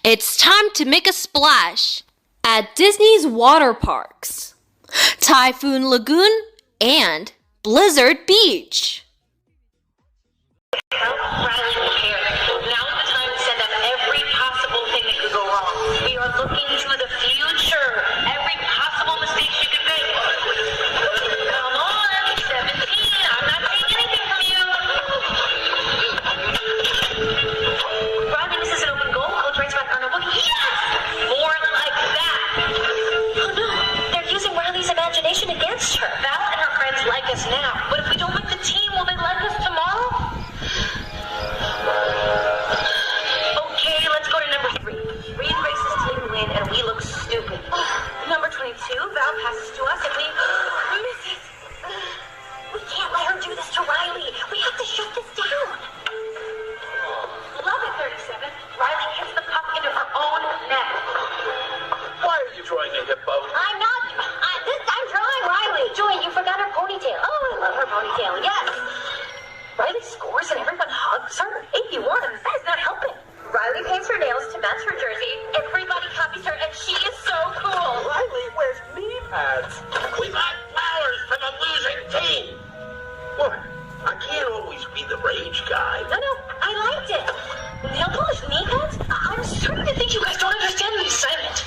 It's time to make a splash at Disney's water parks, Typhoon Lagoon and Blizzard Beach. Now's the time to send up every possible thing that could go wrong. We are looking to the future. Every possible mistake you could make. Come on, 17. I'm not taking anything from you. Riley, this is an open goal. Coach writes back on our book. Yes! More like that. Oh no, they're using Riley's imagination against her. Val and her friends like us now. But if we don't make the team, will they like us tomorrow? Okay, let's go to number 3. Reed races till we win and we look stupid. Number 22, Val passes to us and we miss it. We can't let her do this to Riley. We have to shut this down. Love it, 37. Riley hits the puck into her own net. Why are you drawing a hippo? I'm not. I'm drawing Riley. Joy, you forgot her ponytail. Oh, I love her ponytail. Yes. Riley scores and everyone hugs her. 81. That is not helping. Riley paints her nails to match her jersey. Everybody copies her and she is so cool. Riley wears knee pads. We got flowers for the losing team. What? I can't always be the rage guy. No, I liked it. Nail polish knee pads? I'm starting to think you guys don't understand the assignment.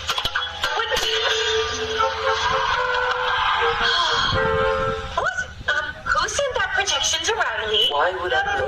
What? Who sent that protection to Riley? Why would I do